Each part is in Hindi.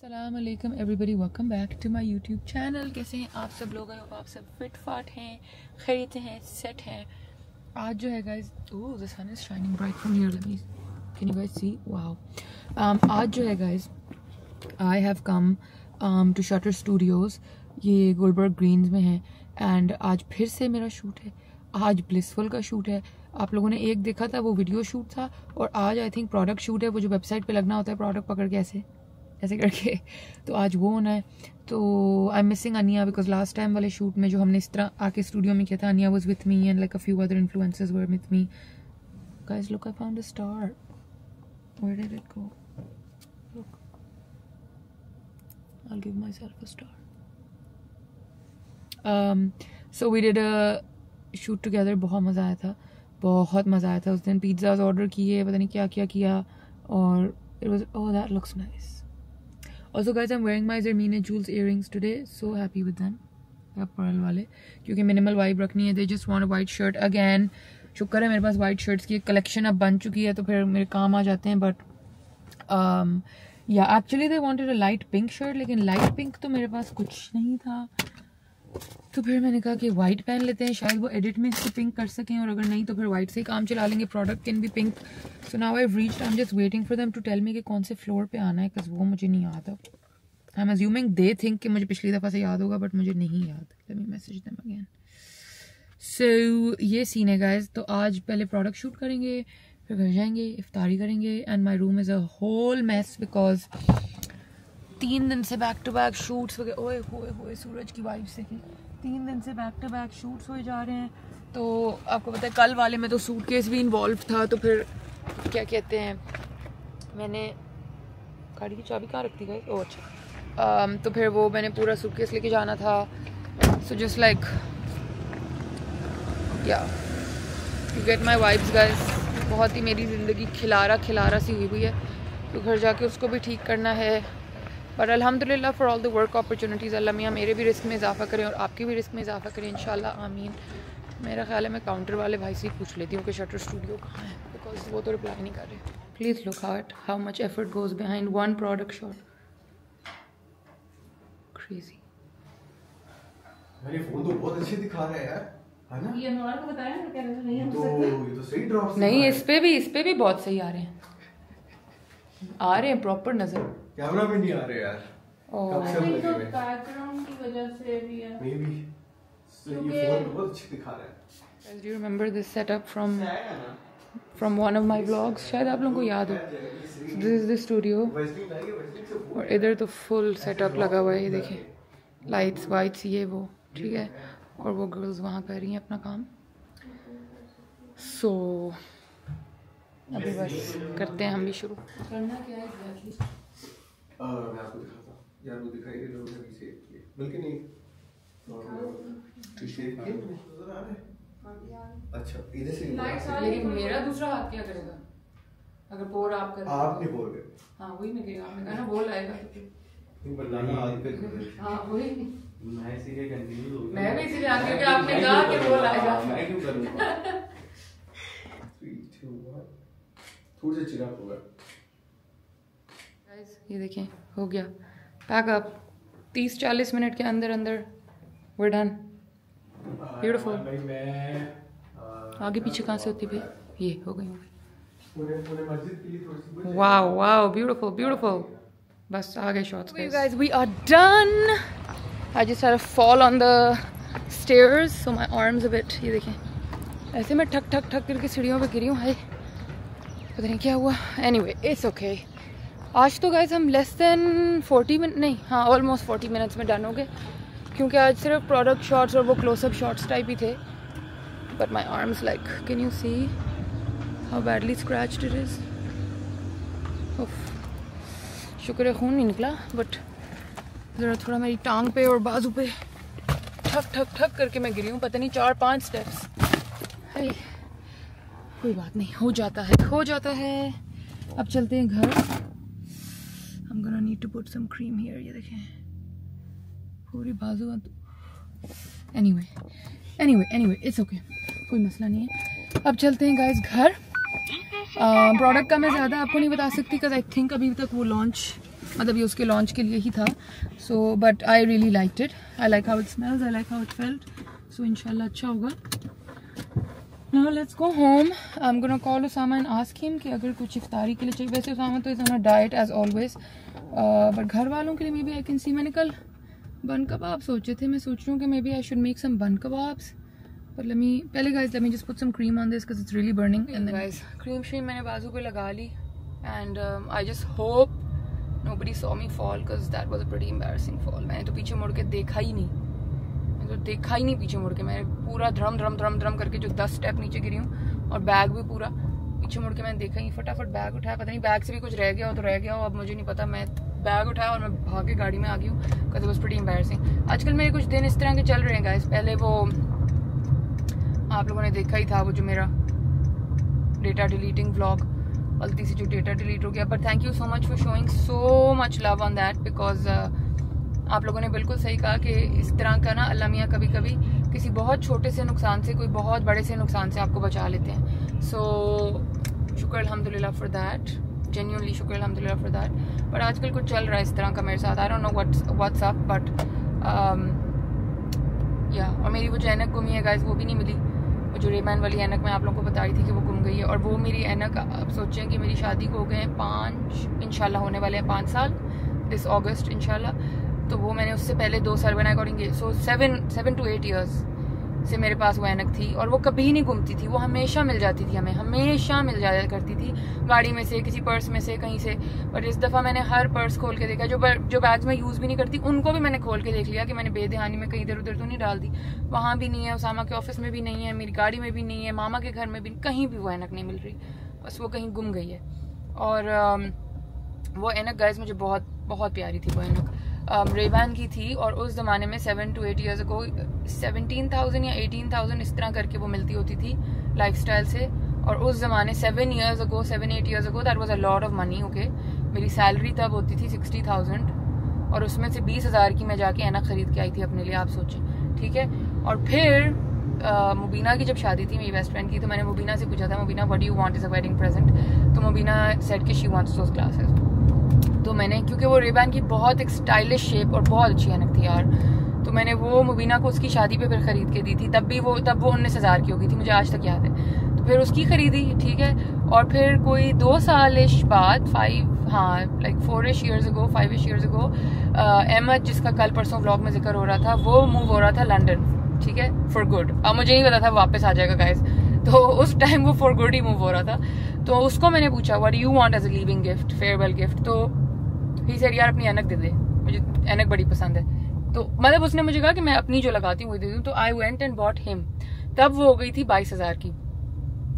अस्सलाम वालेकुम everybody, welcome back to my YouTube channel. कैसे हैं आप सब लोग? आप सब फिट फाट हैं, खरीदते हैं, सेट हैं। आज जो है guys, oh the sun is shining bright from here, let me can you guys see, wow. आज जो है guys, I have come to Shutter Studios, ये गुलबर्ग ग्रीन्स में है। एंड आज फिर से मेरा शूट है। आज ब्लिसफुल का शूट है। आप लोगों ने एक देखा था, वो वीडियो शूट था, और आज आई थिंक प्रोडक्ट शूट है, वो जो वेबसाइट पे लगना होता है प्रोडक्ट पकड़ के ऐसे ऐसे करके, तो आज वो होना है। तो I am missing Ania because last time वाले शूट में जो हमने इस तरह आके स्टूडियो में किया था, Ania was with me and like a few other influencers were with me. Guys look, I found a star, where did it go? Look, I'll give myself a star. So we did a shoot together. बहुत मज़ा आया था, बहुत मज़ा आया था। उस दिन पिज़्ज़ाज ऑर्डर किए, पता नहीं क्या क्या किया, और it was, oh that looks nice. Also guys, I'm wearing my Zermina Jewels earrings today. So happy with them. Pearl वाले, क्योंकि minimal vibe रखनी है। They just want a white shirt again. शुक्र है मेरे पास white shirts की कलेक्शन अब बन चुकी है, तो फिर मेरे काम आ जाते हैं। बट या actually they wanted a light pink shirt, लेकिन लाइट पिंक तो मेरे पास कुछ नहीं था, तो फिर मैंने कहा कि वाइट पहन लेते हैं, शायद वो एडिट में इसको पिंक कर सकें, और अगर नहीं तो फिर वाइट से ही काम चला लेंगे। Product can be pink. So now I have reached, I am just waiting for them to tell me कि कौन से फ्लोर पे आना है, बिकॉज वो मुझे नहीं याद है। I am assuming they think कि मुझे पिछली दफ़ा से याद होगा, बट मुझे नहीं याद। Let me message them again. So ये सीन है गाइस। तो आज पहले प्रोडक्ट शूट करेंगे, फिर घर जाएंगे, इफ्तारी करेंगे, and my room is a whole mess because 3 दिन से बैक टू बैक शूट्स वगैरह। ओए होए होए, सूरज की वाइब्स देखिए। 3 दिन से बैक टू बैक शूट्स हो जा रहे हैं। तो आपको पता है कल वाले में तो सूटकेस भी इन्वॉल्व था, तो फिर क्या कहते हैं, मैंने गाड़ी की चाबी कहाँ रखती गई? ओह अच्छा। तो फिर वो मैंने पूरा सूटकेस लेके जाना था। सो जस्ट लाइक या you get my vibes guys. बहुत ही मेरी ज़िंदगी खिलारा सी हुई है, तो घर जाके उसको भी ठीक करना है। बट अल्हम्दुलिल्लाह for all the work opportunities, Allah मियाँ मेरे भी रिस्क में इजाफा करें और आपके भी रिस्क में इजाफा करें इंशाल्लाह, आमीन। मेरा ख्याल है मैं काउंटर वाले भाई से पूछ लेती हूँ कि शटर स्टूडियो कहाँ है, बिकॉज वो तो रिप्लाई नहीं कर रहे। Please look how much effort goes behind one product shot. Crazy. मेरी फोन तो बहुत अच्छी दिखा रहा है यार, है ना? ये अनवर को बताया ना, कह रहे थे नहीं हम ये तो सही ड्रॉप्स नहीं, इस पे भी बहुत सही आ रहे हैं, प्रॉपर नजर। कैमरा में नहीं आ रहे यार। कब से लगे हुए? बैकग्राउंड की वजह से भी है, मे बी। ये फोन बहुत अच्छी दिखा रहा है। Do you remember this setup from one of my vlogs? शायद आप लोगों को याद हो। So this is the studio, और इधर तो फुल सेटअप लगा हुआ है, ये देखें, लाइट्स वाइट्स ये वो, ठीक है, और वो गर्ल्स वहाँ कर रही हैं अपना काम। सो अभी बस करते हैं हम भी शुरू। करना क्या है एग्जैक्टली? मैं आपको दिखाता हूं यार, वो दिखाई दे रहा है, मैंने सेव किए बल्कि नहीं तो सेव किए नजर आ रहा है। अच्छा इधर से लेकिन मेरा दूसरा हाथ क्या करेगा अगर पोर आप करें? आप नहीं बोल रहे। हाँ वही मैं कह रहा हूँ, आपने कहा ना बोल आएगा नहीं बनाना हाथ पे। हाँ वही मैं इसीलिए कंफ्यूज हो गया। मैं भी इसीलिए आ गया कि आपने कहा कि बोल आएगा। मैं क्यों करूंगा? 3 2 1 थोड़ा सा चिराग होगा। गाइस ये देखें, हो गया पैकअप 30-40 मिनट के अंदर अंदर we're done. Beautiful. आगे पीछे कहाँ से होती भाई? ये हो गई वाओ वाओ, ब्यूटीफुल ब्यूटीफुल। बस आ गए shots guys, we are done. I just had a fall on the stairs, so my arms a bit, ये देखें, ऐसे मैं ठक ठक ठक करके सीढ़ियों पे गिरी हूँ। हाय पता नहीं क्या हुआ। Anyway, it's okay. आज तो गाइस हम लेस देन 40 मिनट नहीं, हाँ ऑलमोस्ट 40 मिनट्स में डन हो गए, क्योंकि आज सिर्फ प्रोडक्ट शॉट्स और वो क्लोजअप शॉट्स टाइप ही थे। But my arms like, can you see how badly scratched it is? शुक्र है खून नहीं निकला, बट ज़रा थोड़ा मेरी टांग पे और बाजू पे ठक ठक ठक करके मैं गिरी हूँ, पता नहीं 4-5 स्टेप्स। है कोई बात नहीं, हो जाता है। अब चलते हैं घर। I'm gonna need to put some cream here, ये देखें पूरी बाजू। anyway it's okay, कोई मसला नहीं है। अब चलते हैं गाइस घर। प्रोडक्ट का मैं ज़्यादा आपको नहीं बता सकती, बिकॉज आई थिंक अभी तक वो लॉन्च मतलब ये उसके लॉन्च के लिए ही था. So but I really liked it. I like how it smells, I like how it felt. So इंशाल्लाह अच्छा होगा. Now let's go home. I'm gonna call Osama and ask him कि अगर कुछ इफ्तारी के लिए चाहिए. वैसे Osama तो is on a diet as always. But घर वालों के लिए maybe I can see. मैंने कल बन कबाब सोचे थे. मैं सोच रही हूँ कि maybe I should make some bun kebabs. But let me just put some cream on this because it's really burning. And then guys, cream मैंने बाजू पे लगा ली. And I just hope nobody saw me fall because that was a pretty embarrassing fall. मैंने तो पीछे मुड़ के देखा ही नहीं. पीछे मुड़ के. मैं पूरा ध्रम करके जो 10 स्टेप नीचे गिरी हूँ और बैग भी पूरा पीछे मुड़ के मैंने देखा ही. फटाफट बैग उठाया. पता नहीं बैग से भी कुछ रह गया हो तो रह गया हो, अब मुझे नहीं पता. मैं बैग उठाया और मैं भाग के गाड़ी में आ गई हूँ because it was pretty embarrassing. आजकल मेरे कुछ दिन इस तरह के चल रहे हैं गाइस. पहले वो आप लोगों ने देखा ही था वो जो मेरा डेटा डिलीटिंग व्लॉग, गलती से जो डेटा डिलीट हो गया. But thank you so much for showing so much love on that because आप लोगों ने बिल्कुल सही कहा कि इस तरह का ना अल्लाह मियाँ कभी कभी किसी बहुत छोटे से नुकसान से कोई बहुत बड़े से नुकसान से आपको बचा लेते हैं. सो शुक्र अल्हम्दुलिल्लाह फॉर दैट. जेन्युइनली शुक्र अल्हम्दुलिल्लाह फॉर दैट. बट आजकल कुछ चल रहा है इस तरह का मेरे साथ. आई don't know what's up but या. और मेरी वो जो ऐनक गुमी है गाइस वो भी नहीं मिली. वो जो रेबैन वाली ऐनक मैं आप लोगों को बताई थी कि वो गुम गई है. और वो मेरी ऐनक, अब सोचें कि मेरी शादी को हो गए हैं 5 इंशाल्लाह होने वाले हैं 5 साल दिस अगस्त इंशाल्लाह. तो वो मैंने उससे पहले 2 साल बनाया करेंगे. सो 7 to 8 years से मेरे पास वो ऐनक थी और वो कभी नहीं गुमती थी. वो हमेशा मिल जाती थी, हमें हमेशा मिल जाया करती थी गाड़ी में से, किसी पर्स में से, कहीं से. बट इस दफ़ा मैंने हर पर्स खोल के देखा. जो बैग्स में यूज़ भी नहीं करती उनको भी मैंने खोल के देख लिया कि मैंने बेध्यानी में कहीं इधर उधर तो नहीं डाल दी. वहाँ भी नहीं है, उसामा के ऑफिस में भी नहीं है, मेरी गाड़ी में भी नहीं है, मामा के घर में भी, कहीं भी वो ऐनक नहीं मिल रही. बस वो कहीं गुम गई है. और वो ऐनक गाइस मुझे बहुत बहुत प्यारी थी. वो ऐनक रेबैन की थी और उस ज़माने में 7 to 8 years ago 17,000 या 18,000 इस तरह करके वो मिलती होती थी लाइफस्टाइल से. और उस ज़माने 7 years ago 7-8 years ago that was a lot of money. Okay, मेरी सैलरी तब होती थी 60,000 और उसमें से 20,000 की मैं जाके ऐनक ख़रीद के आई थी अपने लिए. आप सोचें, ठीक है. और फिर मुबीना की जब शादी थी मेरी बेस्ट फ्रेंड की, तो मैंने मुबीना से पूछा था, Mubeena what do you want as a wedding present. तो मुबीना सेड कि शी वांट्स दोस ग्लासेस. तो मैंने, क्योंकि वो रेबैन की बहुत एक स्टाइलिश शेप और बहुत अच्छी ऐनक थी यार, तो मैंने वो मुबीना को उसकी शादी पे फिर ख़रीद के दी थी. तब वो 19,000 की हो गई थी, मुझे आज तक याद है. तो फिर उसकी ख़रीदी, ठीक है. और फिर कोई 2 साल बाद 4-ish years ago 5-ish years ago Ahmad, जिसका कल परसों व्लॉग में जिक्र हो रहा था, वो मूव हो रहा था लंदन, ठीक है, फॉर गुड. अब मुझे नहीं पता था वापस आ जाएगा गाइस. तो उस टाइम वो फॉर गुड ही मूव हो रहा था. तो उसको मैंने पूछा what do you want as a leaving gift, farewell gift. तो ही सेड यार अपनी ऐनक दे दे, मुझे ऐनक बड़ी पसंद है. तो मतलब उसने मुझे कहा कि मैं अपनी जो लगाती हूँ वो दे दूँ. तो I went and bought him. तब वो हो गई थी 22,000 की.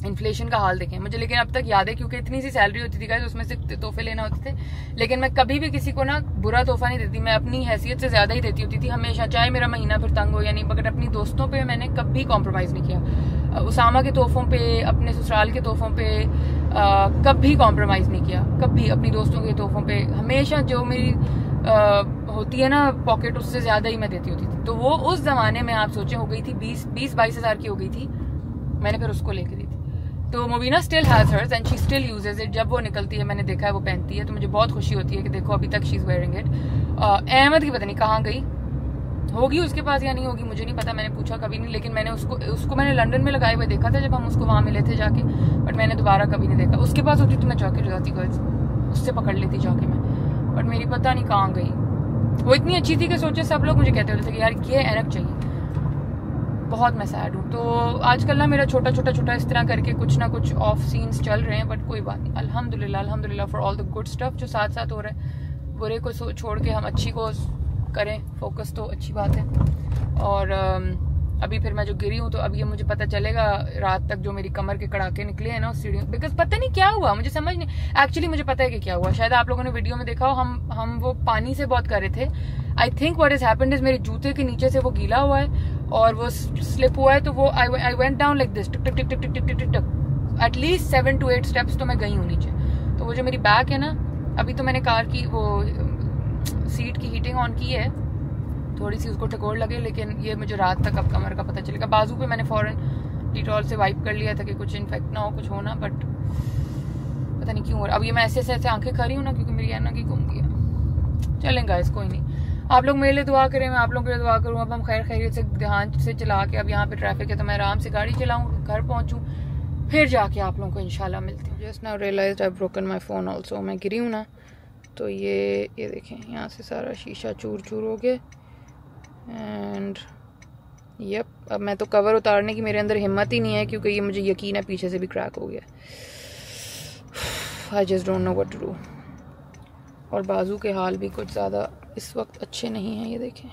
इन्फ्लेशन का हाल देखें मुझे, लेकिन अब तक याद है क्योंकि इतनी सी सैलरी होती थी गाइस, उसमें से तोहफे लेना होते थे. लेकिन मैं कभी भी किसी को ना बुरा तोहफा नहीं देती, मैं अपनी हैसियत से ज्यादा ही देती होती थी हमेशा, चाहे मेरा महीना फिर तंग हो या नहीं. मगर अपनी दोस्तों पे मैंने कभी कॉम्प्रोमाइज नहीं किया. उसामा के तोहफों पे, अपने ससुराल के तोहफों पे कभी कॉम्प्रोमाइज नहीं किया. कभी अपनी दोस्तों के तोहफों पे हमेशा जो मेरी होती है ना पॉकेट, उससे ज्यादा ही मैं देती होती थी. तो वो उस जमाने में आप सोचे हो गई थी 20-22,000 की हो गई थी. मैंने फिर उसको लेके दी थी. तो Mubeena still has hers and she still uses it. जब वो निकलती है, मैंने देखा है वो पहनती है, तो मुझे बहुत खुशी होती है कि देखो अभी तक she is wearing it. Ahmed की पता नहीं कहाँ गई होगी, उसके पास या नहीं होगी मुझे नहीं पता, मैंने पूछा कभी नहीं. लेकिन मैंने उसको मैंने लंदन में लगाए हुए देखा था जब हम उसको वहाँ मिले थे जाके, बट मैंने दोबारा कभी नहीं देखा. उसके पास होती तो मैं जाके लगाती गर्ल्स, उससे पकड़ लेती जाके मैं. बट मेरी पता नहीं कहाँ गई. वो इतनी अच्छी थी कि सोचे सब लोग मुझे कहते होते थे कि यार ये ऐनक चाहिए. बहुत मैं सैड हूँ. तो आजकल ना मेरा छोटा इस तरह करके कुछ ना कुछ ऑफ सीन्स चल रहे हैं. बट कोई बात नहीं, अल्हम्दुलिल्लाह for all the good stuff जो साथ साथ हो रहा है. बुरे को छोड़ के हम अच्छी को करें फोकस, तो अच्छी बात है. और अभी फिर मैं जो गिरी हूँ, तो अब ये मुझे पता चलेगा रात तक जो मेरी कमर के कड़ाके निकले हैं ना उस सीढ़ी, बिकॉज पता नहीं क्या हुआ, मुझे समझ नहीं. एक्चुअली मुझे पता है कि क्या हुआ, शायद आप लोगों ने वीडियो में देखा हो. हम वो पानी से बहुत कर रहे थे. I think what is happened is मेरे जूते के नीचे से वो गीला हुआ है और वो स्लिप हुआ है. तो वो I went down like this, tick tick tick tick tick tick tick tick, at least 7 to 8 steps तो मैं गई हूँ नीचे. तो वो जो मेरी बैक है ना, अभी तो मैंने कार की वो सीट की हीटिंग ऑन की है, थोड़ी सी उसको टकोर लगे. लेकिन ये मुझे रात तक अब कमर का पता चलेगा. बाजू पे मैंने फौरन डिटॉल से वाइप कर लिया था कि कुछ इन्फेक्ट ना हो, कुछ होना. बट पता नहीं क्यों. और अब ये मैं ऐसे आंखें कर रही हूँ ना, क्योंकि मेरी ऐनक ही गुम गई है. चलें गाइस, कोई नहीं, आप लोग मेरे लिए दुआ करें, मैं आप लोगों के लिए दुआ करूँ। अब हम खैर खैरियत से ध्यान से चला के, अब यहाँ पे ट्रैफिक है तो मैं आराम से गाड़ी चलाऊँ, घर पहुँचूँ, फिर जाके आप लोगों को इंशाल्लाह मिलती हूँ। Just now realized I broken my phone also. मैं गिरी हूँ ना, तो ये देखें, यहाँ से सारा शीशा चूर चूर हो गया। एंड यप, अब मैं तो कवर उतारने की मेरे अंदर हिम्मत ही नहीं है, क्योंकि ये मुझे यकीन है पीछे से भी क्रैक हो गया। I just don't know what to do. और बाजू के हाल भी कुछ ज़्यादा इस वक्त अच्छे नहीं हैं। ये देखें,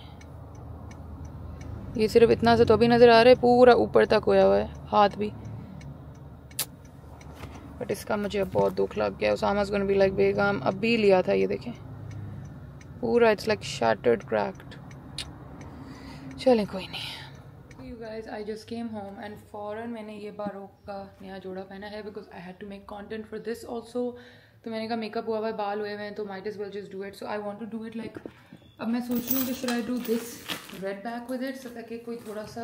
ये सिर्फ इतना से तो अभी नज़र आ रहा है, पूरा ऊपर तक होया हुआ है हाथ भी। बट इसका मुझे अब बहुत दुख लग गया। उसामा's gonna be like, बेगम अभी लिया था, ये देखें पूरा, इट्स लाइक शैटर्ड, क्रैक्ड। चलें कोई नहीं। You guys, I just came home and फॉरन मैंने ये बारोक का नया जोड़ा पहना है, because I had to make content for this also. तो मैंने कहा मेकअप हुआ हुआ है, बाल हुए हुए हैं, तो might as well just do it. So I want to do it like, अब मैं सोच रही हूँ कि should I do this red back with it, so ताकि कोई थोड़ा सा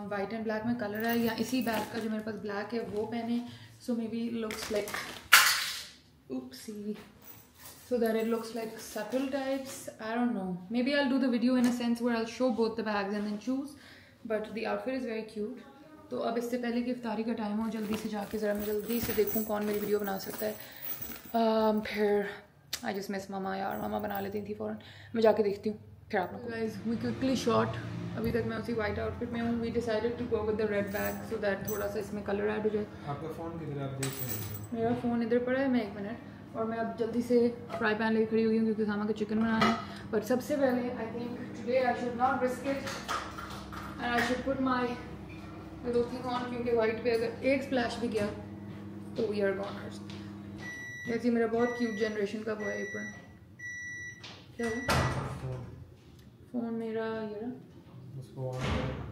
वाइट एंड ब्लैक में कलर है, या इसी बैग का जो मेरे पास ब्लैक है वो पहने, so maybe looks like oopsie, so that it looks like subtle types. I don't know, maybe I'll do the video in a sense where I'll show both the bags and then choose, but the outfit is very cute. तो अब इससे पहले कि इफ्तारी का टाइम हो, जल्दी से जाके ज़रा मैं जल्दी से देखूँ कौन मेरी वीडियो बना सकता है। फिर आई जस्ट मिस मामा, यार मामा बना लेती थी फ़ौरन। मैं जाके देखती हूँ फिर आप लोग। गाइस वी क्विकली शॉट, अभी तक मैं उसी वाइट आउटफिट में हूँ। We decided to go with the red bag so that थोड़ा सा इसमें कलर ऐड हो जाए। आपका फ़ोन किधर, आप देख रहे हैं? मेरा फ़ोन इधर पड़ा है, मैं 1 मिनट, और मैं अब जल्दी से फ्राई पैन लेकर खड़ी हुई हूँ क्योंकि सामा का चिकन बनाना है। बट सबसे पहले I think today I should not risk it and I should put my thing on, क्योंकि वाइट पे अगर एक स्प्लैश भी गया तो वी आर गॉनर्स। जैसे मेरा बहुत क्यूट जनरेशन का वो है एप्रन। क्या है फ़ोन मेरा, ये रहा उसको ऑन करो।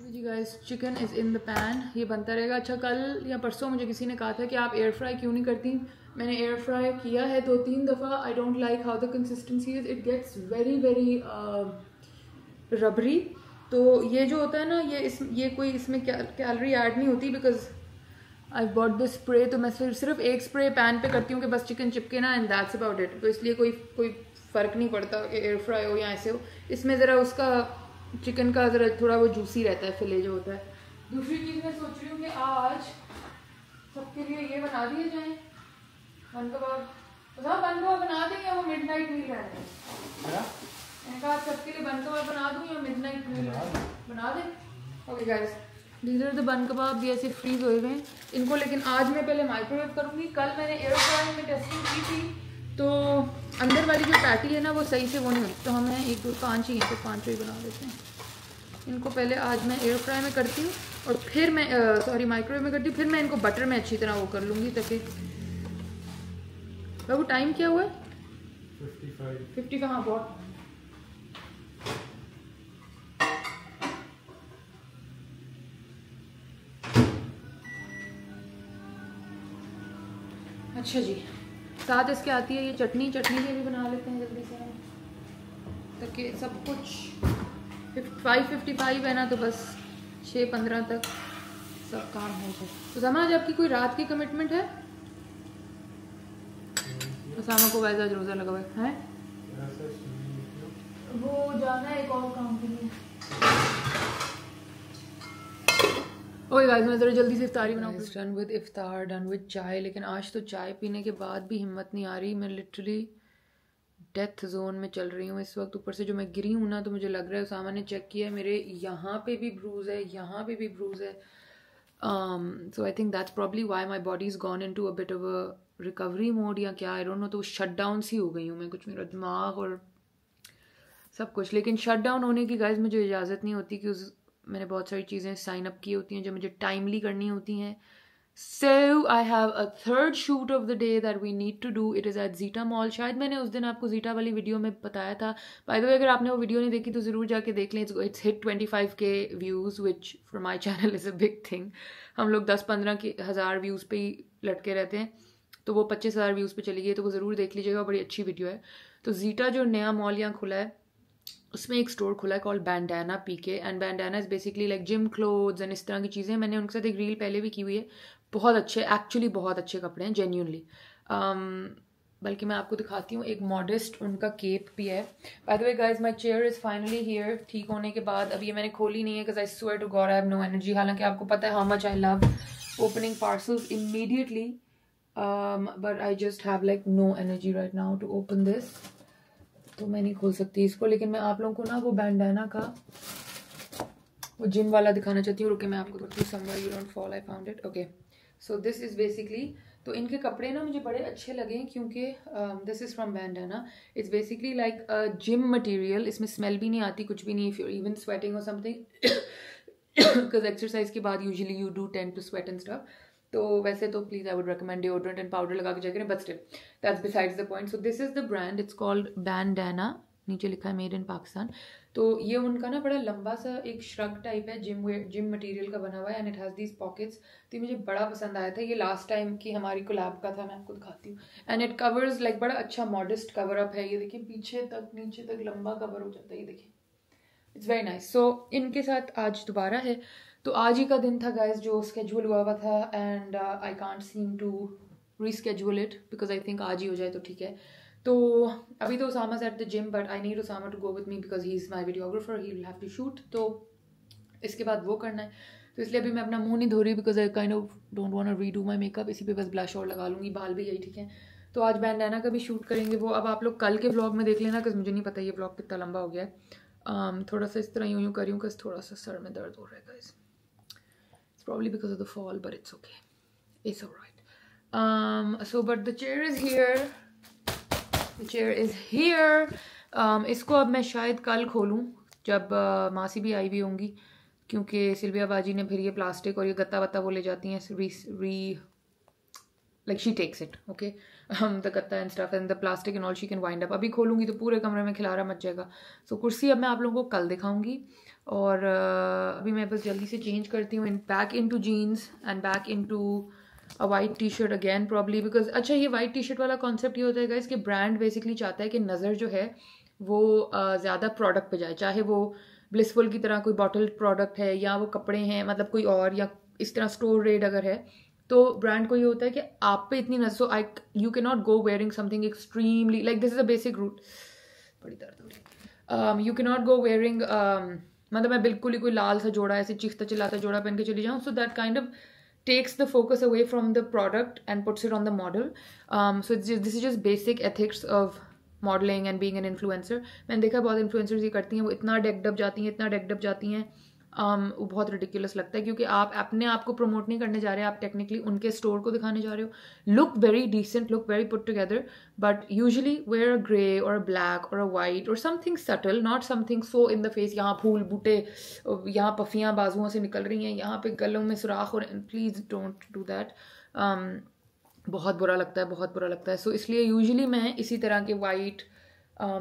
जी guys, chicken is in the pan, ये बनता रहेगा। अच्छा, कल या परसों मुझे किसी ने कहा था कि आप एयर फ्राई क्यों नहीं करती। मैंने एयर फ्राई किया है 2-3 दफ़ा। I don't like how the consistency is, it gets very very rubbery. तो ये जो होता है ना, ये कोई इसमें कैलोरी ऐड नहीं होती, because I bought this spray. तो मैं सिर्फ एक स्प्रे पैन पे करती हूँ कि बस चिकन चिपके ना, एंड दैट्स अबाउट इट। तो इसलिए कोई फ़र्क नहीं पड़ता कि एयर फ्राई हो या ऐसे हो। इसमें ज़रा उसका चिकन का ज़रा थोड़ा वो जूसी रहता है, फिले जो होता है। दूसरी चीज़ मैं सोच रही हूँ कि आज सबके लिए ये बना दिए जाएँ बन कबाब। बन कबाब बना दें या वो मिडनाइट मील रहते हैं? मैंने कहा सबके लिए बन कबाब बना दूँ या मिडनाइट मील बना दें। Okay guys, these are the bun kebab, भी ऐसे फ्रीज हुए हुए हैं इनको। लेकिन आज मैं पहले माइक्रोवेव करूँगी। कल मैंने एयर फ्रायर में टेस्टिंग की थी, तो अंदर वाली जो पैटी है ना वो सही से वो नहीं होती। तो हमें 1 2 5 ही हैं, तो 5 ही बना देते हैं। इनको पहले आज मैं एयर फ्राई में करती हूँ और फिर मैं माइक्रोवेव में करती हूँ, फिर मैं इनको बटर में अच्छी तरह वो कर लूँगी ताकि। बाबू टाइम क्या हुआ है? 55 हाँ बहुत। अच्छा जी, साथ इसके आती है ये चटनी के भी बना लेते हैं जल्दी से हम, ताकि सब कुछ 5:55 है ना, तो बस 6:15 तक सब काम हो जाए। तो सामा, आज आपकी कोई रात की कमिटमेंट है? सामा को वैसा रोज़ा लगा हुआ है, वो जाना है एक और काम के लिए। ओके गाइस, मैं ज़रा जल्दी से इफ्तारी बनाऊँ। डन विद इफ्तार, डन विद चाय। लेकिन आज तो चाय पीने के बाद भी हिम्मत नहीं आ रही। मैं लिटरली डेथ जोन में चल रही हूँ इस वक्त। ऊपर से जो मैं गिरी हूँ ना, तो मुझे लग रहा है, उसामा ने चेक किया है, मेरे यहाँ पे भी ब्रूज है, यहाँ पे भी ब्रूज है। So I think that's probably why my body is gone in to a bit of a recovery mode या क्या, आई डोंट नो। तो शट डाउन सी हो गई हूँ मैं, कुछ मेरा दिमाग और सब कुछ। लेकिन शट डाउन होने की गाइस मुझे इजाज़त नहीं होती, कि मैंने बहुत सारी चीज़ें साइन अप की होती हैं जो मुझे टाइमली करनी होती हैं। So I have a third shoot of the day that we need to do. It is at Zeta mall. शायद मैंने उस दिन आपको जीटा वाली वीडियो में बताया था। बाय द वे, अगर आपने वो वीडियो नहीं देखी तो ज़रूर जाके देख लें। It's hit 25K views, which for my channel is a big thing. हम लोग 10-15 हज़ार व्यूज़ पे ही लटके रहते हैं, तो वो 25,000 व्यूज़ पे चली गई, तो वो ज़रूर देख लीजिएगा, बड़ी अच्छी वीडियो है। तो जीटा जो नया मॉल यहाँ खुला है, उसमें एक स्टोर खुला है called Bandana PK, and Bandana is basically like gym clothes and इस तरह की चीज़ें। मैंने उनके साथ एक रील पहले भी की हुई है। बहुत अच्छे, एक्चुअली बहुत अच्छे कपड़े हैं, जेन्यूनली। बल्कि मैं आपको दिखाती हूँ, एक मॉडेस्ट उनका केप भी है. By the way guys, my chair is finally here. ठीक होने के बाद अब ये मैंने खोली नहीं है because I swear to God I have no energy. हालांकि आपको पता है how much I love opening parcels immediately, but I just have like no energy right now to open this. तो मैं नहीं खोल सकती इसको, लेकिन मैं आप लोगों को ना वो बैंडाना का वो जिम वाला दिखाना चाहती हूँ. रुके मैं आपको बताती हूँ. Somewhere you don't fall, I found it. Okay, so this is basically, तो इनके कपड़े ना मुझे बड़े अच्छे लगे क्योंकि this is from Bandana. It's basically like gym material. इसमें स्मेल भी नहीं आती, कुछ भी नहीं. इफ यू इवन स्वेटिंग और समथिंग, बिकॉज एक्सरसाइज के बाद usually you do tend to sweat and stuff. तो वैसे तो please I would recommend deodorant and powder लगा के जाकर, but still that's besides the point. So this is the brand, it's called Bandana. नीचे लिखा है मेड इन पाकिस्तान. तो ये उनका ना बड़ा लंबा सा एक श्रग टाइप है, जिम मटेरियल का बना हुआ है, and it has these pockets. तो ये मुझे बड़ा पसंद आया था. ये लास्ट टाइम की हमारी कोलैब का था, मैं आपको दिखाती हूँ. एंड इट कवर्स लाइक बड़ा अच्छा मॉडेस्ट कवर अप है. ये देखिए पीछे तक नीचे तक लंबा कवर हो जाता है, ये देखिए. It's very nice. सो इनके साथ आज दोबारा है. तो आज ही का दिन था गाइज जो स्केड्यूल हुआ था, and I can't seem to reschedule it because I think आज ही हो जाए तो ठीक है. तो अभी तो Usama's at the gym, but I need Usama to go with me because he is my videographer, he will have to shoot. तो इसके बाद वो करना है. तो इसलिए अभी मैं अपना मुंह नहीं धो रही because I kind of don't want to redo my makeup. इसी पे बस ब्लश और लगा लूँगी, बाल भी यही ठीक है. तो आज बैंडाना का भी शूट करेंगे. वो अब आप लोग कल के व्लॉग में देख लेना बिकॉज मुझे नहीं पता ये व्लॉग कितना लंबा हो गया है. थोड़ा सा इस तरह यूँ कर रही हूँ बिकॉज थोड़ा सा सर में दर्द हो रहा है guys. It's probably because of the fall, but it's okay, it's alright. So but the chair is here. Chair is here. इसको अब मैं शायद कल खोलूँ जब मासी भी आई हुई होंगी, क्योंकि सिल्विया बाजी ने फिर ये प्लास्टिक और ये गत्ता वत्ता वो ले जाती हैं like she takes it. Okay, the गत्ता and stuff and the plastic and all she can wind up. अभी खोलूँगी तो पूरे कमरे में खिलारा मच जाएगा. सो कुर्सी अब मैं आप लोगों को कल दिखाऊंगी. और अभी मैं बस जल्दी से चेंज करती हूँ back into jeans and back in to a white T shirt again probably because. अच्छा, ये वाइट टी शर्ट वाला कॉन्सेप्ट ये होता है गाइस कि ब्रांड बेसिकली चाहता है कि नज़र जो है वो ज़्यादा प्रोडक्ट पे जाए, चाहे वो ब्लिसफुल की तरह कोई बॉटल प्रोडक्ट है या वो कपड़े हैं, मतलब कोई और, या इस तरह स्टोर रेड अगर है. तो ब्रांड को ये होता है कि आप पे इतनी नजर, so you can not go wearing something extremely like this is a basic route. बड़ी दर्द हो रही. You can not go wearing, मतलब मैं बिल्कुल ही कोई लाल सा जोड़ा ऐसे चीखता चिल्लाता जोड़ा पहन के चली जाऊँ. So that kind of takes the focus away from the product and puts it on the model. So this is just basic ethics of modeling and being an influencer. मैंने देखा बहुत influencers ये करती हैं, वो इतना डेक्ड अप जाती हैं, वो बहुत रिडिकुलस लगता है क्योंकि आप अपने आप को प्रमोट नहीं करने जा रहे, आप टेक्निकली उनके स्टोर को दिखाने जा रहे हो. Look very decent, look very put together, but usually wear a grey or a black or a white or something subtle, not something so in the face. यहाँ फूल बूटे, यहाँ पफियाँ बाजुओं से निकल रही हैं, यहाँ पे गलों में सुराख, और प्लीज़ डोंट डू दैट. बहुत बुरा लगता है. सो इसलिए यूजुअली मैं इसी तरह के white,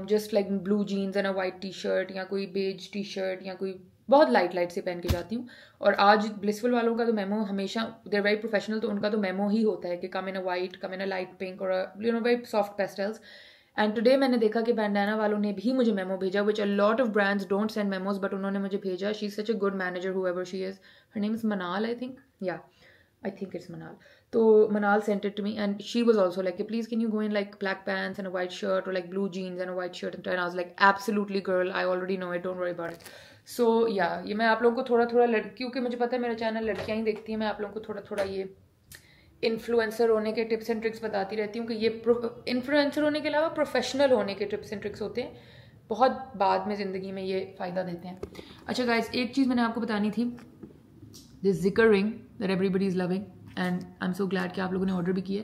just like blue jeans and a white T shirt या कोई बेज टी शर्ट या कोई बहुत लाइट से पहन के जाती हूँ. और आज ब्लिसफुल वालों का तो मेमो हमेशा, दे आर वेरी प्रोफेशनल, तो उनका तो मेमो ही होता है कि come in a white, come in a light pink और you know very soft pastels. And today मैंने देखा कि बैंडाना वालों ने भी मुझे मेमो भेजा, which a lot of brands don't send memos, but उन्होंने मुझे भेजा. She is such a good manager however she is. Her name is Manal, I think, या I think it's Manal. So Manal sent it to me and she was also like, please can you go in like black pants and a white shirt or like blue jeans and a white shirt, and I was like, absolutely girl, I already know it, don't worry about it. So yeah, ये मैं आप लोगों को थोड़ा क्योंकि मुझे पता है मेरा चैनल लड़कियां ही देखती हैं, मैं आप लोगों को थोड़ा ये इन्फ्लुएंसर होने के टिप्स एंड ट्रिक्स बताती रहती हूँ कि ये इन्फ्लुएंसर होने के अलावा प्रोफेशनल होने के टिप्स एंड ट्रिक्स होते हैं, बहुत बाद में ज़िंदगी में ये फ़ायदा देते हैं. अच्छा गाइज, एक चीज़ मैंने आपको बतानी थी, दिस जिकर ring that everybody is loving and I am so glad कि आप लोगों ने ऑर्डर भी किया.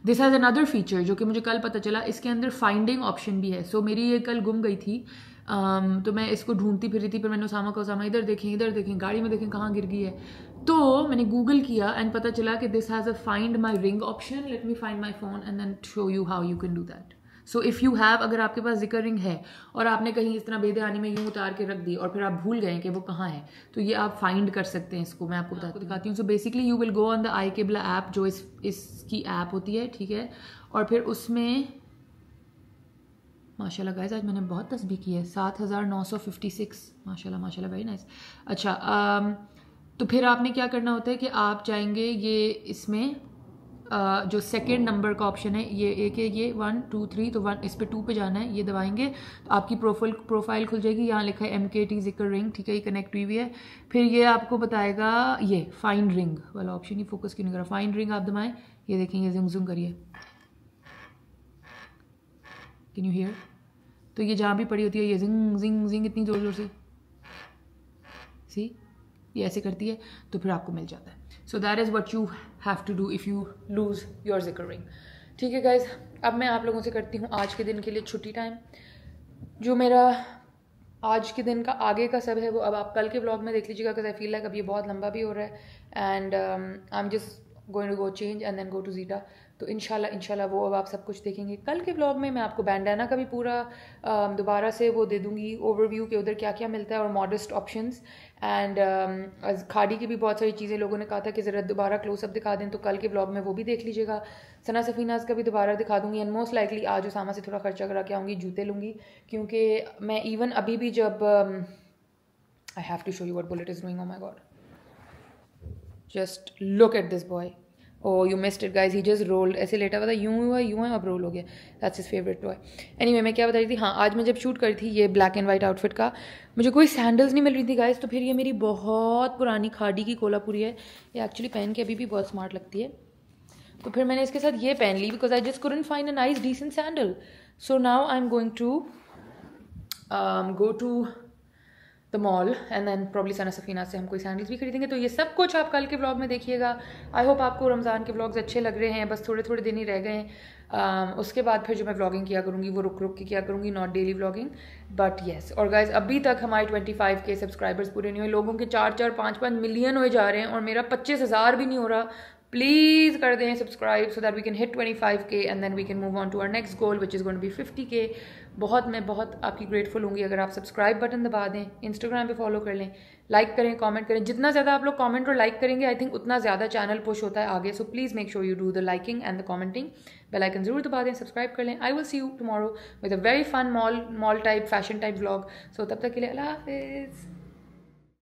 दिस हैज़ अनदर फीचर जो कि मुझे कल पता चला, इसके अंदर फाइंडिंग ऑप्शन भी है. सो मेरी ये कल गुम गई थी, तो मैं इसको ढूंढती फिर रही थी, पर मैंने उसामा इधर देखें गाड़ी में देखें कहाँ गिर गई है. तो मैंने गूगल किया एंड पता चला कि this has a find my ring option. Let me find my phone and then show you how you can do that. So if you have, अगर आपके पास जिकर रिंग है और आपने कहीं इस तरह बेदहानी में यूँ उतार के रख दी और फिर आप भूल गए कि वो कहाँ है, तो ये आप फाइंड कर सकते हैं. इसको मैं आपको दिखाती हूँ. So basically you will go on the आई केबला ऐप, जो इसकी ऐप होती है, ठीक है. और फिर उसमें माशाल्लाह गाइस, आज मैंने बहुत तस्बीह की है, 7956, माशाल्लाह वेरी नाइस. अच्छा, तो फिर आपने क्या करना होता है कि आप जाएंगे ये इसमें जो सेकेंड नंबर का ऑप्शन है ये एक है, ये 1 2 3, तो 1 इस पे 2 पे जाना है, ये दबाएंगे तो आपकी प्रोफाइल खुल जाएगी। यहाँ लिखा है MKT जिक्र रिंग, ठीक है, ये कनेक्ट हुई है। फिर ये आपको बताएगा ये फाइंड रिंग वाला ऑप्शन, ही फोकस क्यों नहीं करा, फाइंड रिंग आप दबाएं, ये देखेंगे जिंग जिंग करिए, कैन यू हियर, तो ये जहाँ भी पड़ी होती है ये जिंग जिंग जिंग इतनी ज़ोर ज़ोर से, सी ये ऐसे करती है, तो फिर आपको मिल जाता है। So that is what you have to do if you lose your zikr ring. ठीक है गाइज, अब मैं आप लोगों से करती हूँ आज के दिन के लिए छुट्टी टाइम। जो मेरा आज के दिन का आगे का सब है वो अब आप कल के व्लॉग में देख लीजिएगा, बिकॉज आई फील लाइक अब ये बहुत लंबा भी हो रहा है and I am just going to go change and then go to Zeta. तो इंशाल्लाह वो अब आप सब कुछ देखेंगे कल के व्लॉग में। मैं आपको बैंडाना का भी पूरा दोबारा से वो दे दूँगी ओवरव्यू के उधर क्या क्या मिलता है और मॉडेस्ट ऑप्शंस एंड खाड़ी की भी बहुत सारी चीज़ें लोगों ने कहा था कि ज़रा दोबारा क्लोजअप दिखा दें, तो कल के व्लॉग में वो भी देख लीजिएगा। सना सफ़ीनाज़ का भी दोबारा दिखा दूँगी एंड मोस्ट लाइकली आज उसामा से थोड़ा खर्चा करा के आऊँगी, जूते लूँगी, क्योंकि मैं इवन अभी भी जब I have to show you what Bullet is doing, oh my God, just look at this boy, oh you missed it guys, he just rolled, ऐसे लेटा हुआ था, यूं है अब रोल हो गया, that's his favourite toy. Anyway मैं क्या बता रही थी, हाँ आज मैं जब शूट करी थी ये ब्लैक एंड वाइट आउटफिट का, मुझे कोई सैंडल्स नहीं मिल रही थी गाइज, तो फिर ये मेरी बहुत पुरानी खाड़ी की कोल्हापुरी है, ये एक्चुअली पहन के अभी भी बहुत स्मार्ट लगती है, तो फिर मैंने इसके साथ ये पहन ली because I just couldn't find a nice decent sandal. So now I am going to go to the mall and then probably Sana Safinaz से हम कोई सैंडल्स भी खरीदेंगे। तो ये सब कुछ आप कल के व्लॉग में देखिएगा। आई होप आपको रमज़ान के व्लॉग्स अच्छे लग रहे हैं, बस थोड़े थोड़े दिन ही रह गए हैं। उसके बाद फिर जो मैं व्लॉगिंग किया करूँगी वो रुक रुक के किया करूँगी, not daily vlogging, but yes. और गाइज अभी तक हमारे 25K सब्सक्राइबर्स पूरे नहीं हुए, लोगों के 4-4 5-5 मिलियन हो जा रहे हैं और मेरा 25,000 भी नहीं हो रहा। प्लीज़ कर दें subscribe so that we can hit 25K and then we can move on to our next goal which is going to be 50K। मैं बहुत आपकी ग्रेटफुल होंगी अगर आप सब्सक्राइब बटन दबा दें, इंस्टाग्राम पे फॉलो कर लें, लाइक करें, कमेंट करें। जितना ज़्यादा आप लोग कमेंट और लाइक करेंगे आई थिंक उतना ज़्यादा चैनल पुश होता है आगे। So please make sure you do the liking and the commenting, bell icon जरूर दबा दें, सब्सक्राइब कर लें। I will see you tomorrow with a very fun mall type fashion type vlog. So तब तक के लिए अल्लाह हाफिज़।